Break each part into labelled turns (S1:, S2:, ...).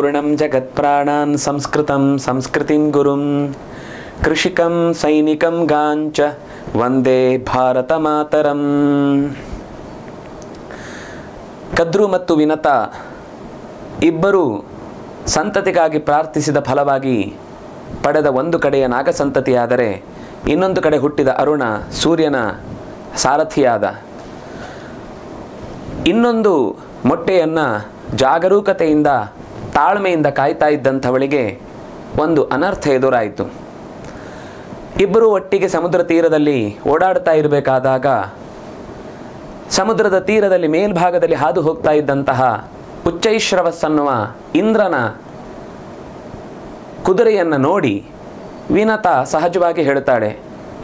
S1: ದ್ರವಿಣಂ ಜಗತ್ಪ್ರಾಣಾನ್ ಸಂಸ್ಕೃತಂ ಸಂಸ್ಕೃತಿಂ ಗುರುಂ ಕೃಷಿಕಂ ಸೈನಿಕಂ ಗಾಂಚ ವಂದೇ ಭಾರತ ಮಾತರಂ. ಕದ್ರು ಮತ್ತು ವಿನತ ಇಬ್ಬರು ಸಂತತಿಗಾಗಿ ಪ್ರಾರ್ಥಿಸಿದ ಫಲವಾಗಿ ಪಡೆದ ಒಂದು ಕಡೆಯ ನಾಗಸಂತತಿಯಾದರೆ ಇನ್ನೊಂದು ಕಡೆ ಹುಟ್ಟಿದ ಅರುಣ ಸೂರ್ಯನ ಸಾರಥಿಯಾದ. ಇನ್ನೊಂದು ಮೊಟ್ಟೆಯನ್ನು ಜಾಗರೂಕತೆಯಿಂದ ತಾಳ್ಮೆಯಿಂದ ಕಾಯ್ತಾ ಇದ್ದಂಥವಳಿಗೆ ಒಂದು ಅನರ್ಥ ಎದುರಾಯಿತು. ಇಬ್ಬರು ಒಟ್ಟಿಗೆ ಸಮುದ್ರ ತೀರದಲ್ಲಿ ಓಡಾಡ್ತಾ ಇರಬೇಕಾದಾಗ ಸಮುದ್ರದ ತೀರದಲ್ಲಿ ಮೇಲ್ಭಾಗದಲ್ಲಿ ಹಾದು ಹೋಗ್ತಾ ಇದ್ದಂತಹ ಉಚ್ಚೈಶ್ರವಸ್ಸನ್ನುವ ಇಂದ್ರನ ಕುದುರೆಯನ್ನು ನೋಡಿ ವಿನತ ಸಹಜವಾಗಿ ಹೇಳ್ತಾಳೆ,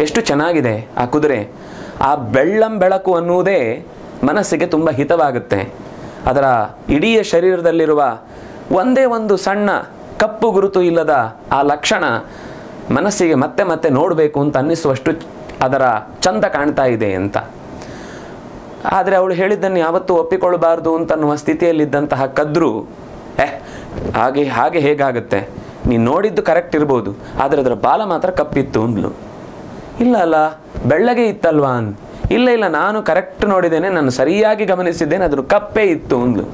S1: ಎಷ್ಟು ಚೆನ್ನಾಗಿದೆ ಆ ಕುದುರೆ, ಆ ಬೆಳ್ಳಂ ಬೆಳಕು ಅನ್ನುವುದೇ ಮನಸ್ಸಿಗೆ ತುಂಬ ಹಿತವಾಗುತ್ತೆ. ಅದರ ಇಡೀ ಶರೀರದಲ್ಲಿರುವ ಒಂದೇ ಒಂದು ಸಣ್ಣ ಕಪ್ಪು ಗುರುತು ಇಲ್ಲದ ಆ ಲಕ್ಷಣ ಮನಸ್ಸಿಗೆ ಮತ್ತೆ ಮತ್ತೆ ನೋಡಬೇಕು ಅಂತ ಅನ್ನಿಸುವಷ್ಟು ಅದರ ಚಂದ ಕಾಣ್ತಾ ಇದೆ ಅಂತ. ಆದರೆ ಅವಳು ಹೇಳಿದ್ದನ್ನು ಯಾವತ್ತೂ ಒಪ್ಪಿಕೊಳ್ಳಬಾರ್ದು ಅಂತನ್ನುವ ಸ್ಥಿತಿಯಲ್ಲಿದ್ದಂತಹ ಕದ್ರು, ಹಾಗೆ ಹೇಗಾಗುತ್ತೆ, ನೀನು ನೋಡಿದ್ದು ಕರೆಕ್ಟ್ ಇರ್ಬೋದು, ಆದರೆ ಅದರ ಬಾಲ ಮಾತ್ರ ಕಪ್ಪಿತ್ತು ಅಂದ್ಲು. ಇಲ್ಲ ಬೆಳ್ಳಗೆ ಇತ್ತಲ್ವಾ ಇಲ್ಲ ನಾನು ಕರೆಕ್ಟ್ ನೋಡಿದ್ದೇನೆ, ನಾನು ಸರಿಯಾಗಿ ಗಮನಿಸಿದ್ದೇನೆ, ಅದ್ರ ಕಪ್ಪೇ ಇತ್ತು ಅಂದ್ಲು.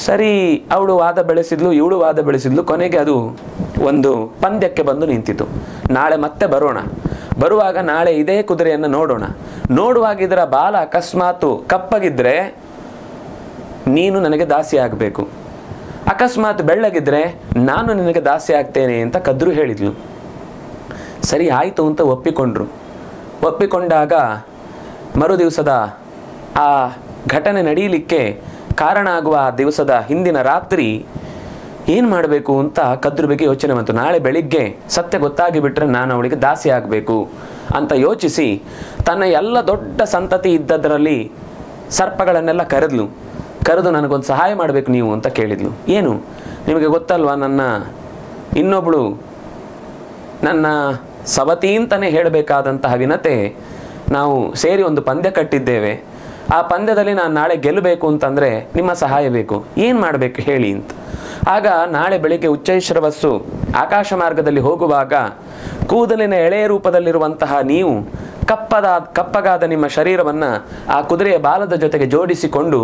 S1: ಸರಿ, ಅವಳು ವಾದ ಬೆಳೆಸಿದ್ಲು, ಇವಳು ವಾದ ಬೆಳೆಸಿದ್ಲು. ಕೊನೆಗೆ ಅದು ಒಂದು ಪಂದ್ಯಕ್ಕೆ ಬಂದು ನಿಂತಿತು. ನಾಳೆ ಮತ್ತೆ ಬರುವಾಗ ನಾಳೆ ಇದೇ ಕುದುರೆಯನ್ನು ನೋಡುವಾಗ ಇದರ ಬಾಲ ಅಕಸ್ಮಾತು ಕಪ್ಪಗಿದ್ರೆ ನೀನು ನನಗೆ ದಾಸಿ ಆಗಬೇಕು, ಅಕಸ್ಮಾತ್ ಬೆಳ್ಳಗಿದ್ರೆ ನಾನು ನಿನಗೆ ದಾಸಿ ಆಗ್ತೇನೆ ಅಂತ ಕದ್ರು ಹೇಳಿದ್ಲು. ಸರಿ ಆಯಿತು ಅಂತ ಒಪ್ಪಿಕೊಂಡಾಗ ಮರುದಿವಸದ ಆ ಘಟನೆ ನಡೆಯಲಿಕ್ಕೆ ಕಾರಣ ಆಗುವ ದಿವಸದ ಹಿಂದಿನ ರಾತ್ರಿ ಏನು ಮಾಡಬೇಕು ಅಂತ ಕದ್ರು ಬಗ್ಗೆ ಯೋಚನೆ ಬಂತು. ನಾಳೆ ಬೆಳಿಗ್ಗೆ ಸತ್ಯ ಗೊತ್ತಾಗಿ ಬಿಟ್ಟರೆ ನಾನು ಅವಳಿಗೆ ದಾಸಿ ಆಗಬೇಕು ಅಂತ ಯೋಚಿಸಿ ತನ್ನ ಎಲ್ಲ ದೊಡ್ಡ ಸಂತತಿ ಇದ್ದದರಲ್ಲಿ ಸರ್ಪಗಳನ್ನೆಲ್ಲ ಕರೆದು ನನಗೊಂದು ಸಹಾಯ ಮಾಡಬೇಕು ನೀವು ಅಂತ ಕೇಳಿದ್ಲು. ಏನು, ನಿಮಗೆ ಗೊತ್ತಲ್ವಾ, ಇನ್ನೊಬ್ಬಳು ನನ್ನ ಸವತಿ ಅಂತಲೇ ಹೇಳಬೇಕಾದಂತಹ ವಿನತೆ, ನಾವು ಸೇರಿ ಒಂದು ಪಂದ್ಯ ಕಟ್ಟಿದ್ದೇವೆ, ಆ ಪಂದ್ಯದಲ್ಲಿ ನಾನು ನಾಳೆ ಗೆಲ್ಲಬೇಕು ಅಂತಂದರೆ ನಿಮ್ಮ ಸಹಾಯ ಬೇಕು, ಏನು ಮಾಡಬೇಕು ಹೇಳಿ ಅಂತ. ಆಗ ನಾಳೆ ಬೆಳಿಗ್ಗೆ ಉಚ್ಚೈಶ್ರವಸ್ಸು ಆಕಾಶ ಮಾರ್ಗದಲ್ಲಿ ಹೋಗುವಾಗ ಕೂದಲಿನ ಎಳೆಯ ರೂಪದಲ್ಲಿರುವಂತಹ ನೀವು ಕಪ್ಪಗಾದ ನಿಮ್ಮ ಶರೀರವನ್ನು ಆ ಕುದುರೆಯ ಬಾಲದ ಜೊತೆಗೆ ಜೋಡಿಸಿಕೊಂಡು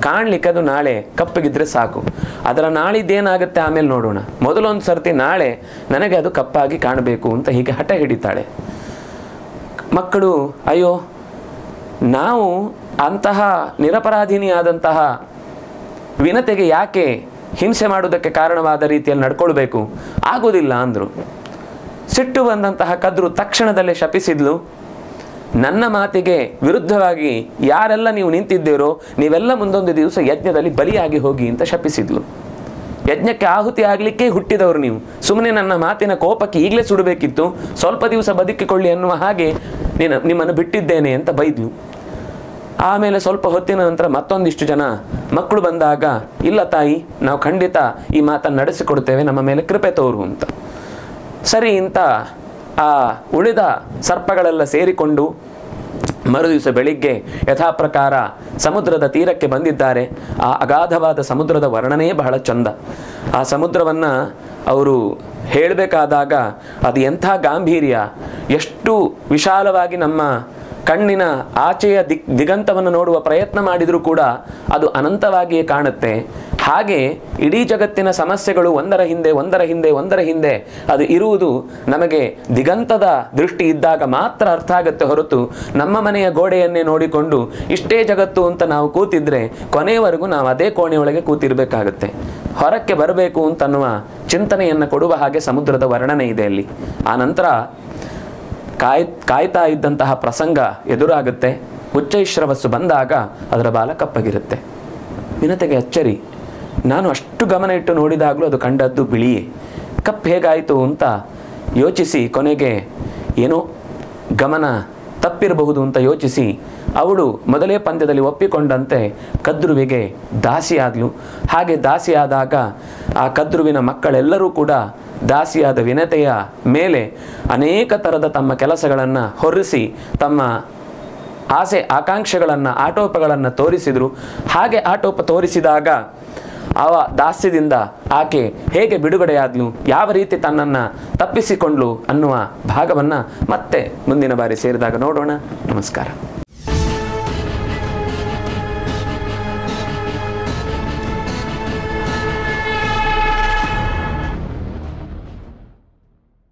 S1: ಕಾಣಲಿಕ್ಕೆ ಅದು ನಾಳೆ ಕಪ್ಪಗಿದ್ರೆ ಸಾಕು, ಅದರ ನಾಳಿದ್ದೇನಾಗುತ್ತೆ ಆಮೇಲೆ ನೋಡೋಣ, ಮೊದಲೊಂದು ಸರ್ತಿ ನಾಳೆ ನನಗೆ ಅದು ಕಪ್ಪಾಗಿ ಕಾಣಬೇಕು ಅಂತ ಹೀಗೆ ಹಠ ಹಿಡಿತಾಳೆ. ಮಕ್ಕಳು, ಅಯ್ಯೋ ನಾವು ಅಂತಹ ನಿರಪರಾಧಿನಿಯಾದಂತಹ ವಿನತೆಗೆ ಯಾಕೆ ಹಿಂಸೆ ಮಾಡುವುದಕ್ಕೆ ಕಾರಣವಾದ ರೀತಿಯಲ್ಲಿ ನಡ್ಕೊಳ್ಬೇಕು, ಆಗೋದಿಲ್ಲ ಅಂದರು. ಸಿಟ್ಟು ಬಂದಂತಹ ಕದ್ರು ತಕ್ಷಣದಲ್ಲೇ ಶಪಿಸಿದ್ಲು, ನನ್ನ ಮಾತಿಗೆ ವಿರುದ್ಧವಾಗಿ ಯಾರೆಲ್ಲ ನೀವು ನಿಂತಿದ್ದೀರೋ ನೀವೆಲ್ಲ ಮುಂದೊಂದು ದಿವಸ ಯಜ್ಞದಲ್ಲಿ ಬಲಿಯಾಗಿ ಹೋಗಿ ಅಂತ ಶಪಿಸಿದ್ಲು. ಯಜ್ಞಕ್ಕೆ ಆಹುತಿ ಆಗಲಿಕ್ಕೆ ಹುಟ್ಟಿದವರು ನೀವು, ಸುಮ್ಮನೆ ನನ್ನ ಮಾತಿನ ಕೋಪಕ್ಕೆ ಈಗಲೇ ಸುಡಬೇಕಿತ್ತು, ಸ್ವಲ್ಪ ದಿವಸ ಬದುಕಿಕೊಳ್ಳಿ ಅನ್ನುವ ಹಾಗೆ ನಿಮ್ಮನ್ನು ಬಿಟ್ಟಿದ್ದೇನೆ ಅಂತ ಬೈದ್ಲು. ಆಮೇಲೆ ಸ್ವಲ್ಪ ಹೊತ್ತಿನ ನಂತರ ಮತ್ತೊಂದಿಷ್ಟು ಜನ ಮಕ್ಕಳು ಬಂದಾಗ, ಇಲ್ಲ ತಾಯಿ, ನಾವು ಖಂಡಿತ ಈ ಮಾತನ್ನು ನಡೆಸಿಕೊಡ್ತೇವೆ, ನಮ್ಮ ಮೇಲೆ ಕೃಪೆ ತೋರು ಅಂತ. ಸರಿ ಅಂತ ಆ ಉಳಿದ ಸರ್ಪಗಳೆಲ್ಲ ಸೇರಿಕೊಂಡು ಮರುದಿವಸ ಬೆಳಿಗ್ಗೆ ಯಥಾಪ್ರಕಾರ ಸಮುದ್ರದ ತೀರಕ್ಕೆ ಬಂದಿದ್ದಾರೆ. ಆ ಅಗಾಧವಾದ ಸಮುದ್ರದ ವರ್ಣನೆ ಬಹಳ ಚಂದ. ಆ ಸಮುದ್ರವನ್ನು ಅವರು ಹೇಳಬೇಕಾದಾಗ ಅದು ಎಂಥ ಗಾಂಭೀರ್ಯ, ಎಷ್ಟು ವಿಶಾಲವಾಗಿ ನಮ್ಮ ಕಣ್ಣಿನ ಆಚೆಯ ದಿಗಂತವನ್ನು ನೋಡುವ ಪ್ರಯತ್ನ ಮಾಡಿದರೂ ಕೂಡ ಅದು ಅನಂತವಾಗಿಯೇ ಕಾಣುತ್ತೆ. ಹಾಗೆ ಇಡೀ ಜಗತ್ತಿನ ಸಮಸ್ಯೆಗಳು ಒಂದರ ಹಿಂದೆ ಅದು ಇರುವುದು ನಮಗೆ ದಿಗಂತದ ದೃಷ್ಟಿ ಇದ್ದಾಗ ಮಾತ್ರ ಅರ್ಥ ಆಗುತ್ತೆ ಹೊರತು ನಮ್ಮ ಮನೆಯ ಗೋಡೆಯನ್ನೇ ನೋಡಿಕೊಂಡು ಇಷ್ಟೇ ಜಗತ್ತು ಅಂತ ನಾವು ಕೂತಿದ್ರೆ ಕೊನೆಯವರೆಗೂ ನಾವು ಅದೇ ಕೋಣೆಯೊಳಗೆ ಕೂತಿರಬೇಕಾಗುತ್ತೆ. ಹೊರಕ್ಕೆ ಬರಬೇಕು ಅಂತನ್ನುವ ಚಿಂತನೆಯನ್ನು ಕೊಡುವ ಹಾಗೆ ಸಮುದ್ರದ ವರ್ಣನೆ ಇದೆ ಅಲ್ಲಿ. ಆ ನಂತರ ಕಾಯ್ತಾ ಇದ್ದಂತಹ ಪ್ರಸಂಗ ಎದುರಾಗುತ್ತೆ. ಉಚ್ಚೈಶ್ರವಸ್ಸು ಬಂದಾಗ ಅದರ ಬಾಲ ಕಪ್ಪಗಿರುತ್ತೆ. ವಿನತೆಗೆ ಅಚ್ಚರಿ, ನಾನು ಅಷ್ಟು ಗಮನ ಇಟ್ಟು ನೋಡಿದಾಗಲೂ ಅದು ಕಂಡದ್ದು ಬಿಳಿಯೇ, ಕಪ್ಪು ಹೇಗಾಯಿತು ಅಂತ ಯೋಚಿಸಿ ಕೊನೆಗೆ ಏನೋ ಗಮನ ತಪ್ಪಿರಬಹುದು ಅಂತ ಯೋಚಿಸಿ ಅವಳು ಮೊದಲೇ ಪಂದ್ಯದಲ್ಲಿ ಒಪ್ಪಿಕೊಂಡಂತೆ ಕದ್ರುವಿಗೆ ದಾಸಿಯಾದಳು. ಹಾಗೆ ದಾಸಿಯಾದಾಗ ಆ ಕದ್ರುವಿನ ಮಕ್ಕಳೆಲ್ಲರೂ ಕೂಡ ದಾಸಿಯಾದ ವಿನತೆಯ ಮೇಲೆ ಅನೇಕ ಥರದ ತಮ್ಮ ಕೆಲಸಗಳನ್ನು ಹೊರಿಸಿ ತಮ್ಮ ಆಸೆ ಆಕಾಂಕ್ಷೆಗಳನ್ನು ಆಟೋಪಗಳನ್ನು ತೋರಿಸಿದರು. ಹಾಗೆ ಆಟೋಪ ತೋರಿಸಿದಾಗ ಆ ದಾಸ್ಯದಿಂದ ಆಕೆ ಹೇಗೆ ಬಿಡುಗಡೆಯಾದ್ಲು, ಯಾವ ರೀತಿ ತನ್ನನ್ನು ತಪ್ಪಿಸಿಕೊಂಡ್ಲು ಅನ್ನುವ ಭಾಗವನ್ನು ಮತ್ತೆ ಮುಂದಿನ ಬಾರಿ ಸೇರಿದಾಗ ನೋಡೋಣ. ನಮಸ್ಕಾರ.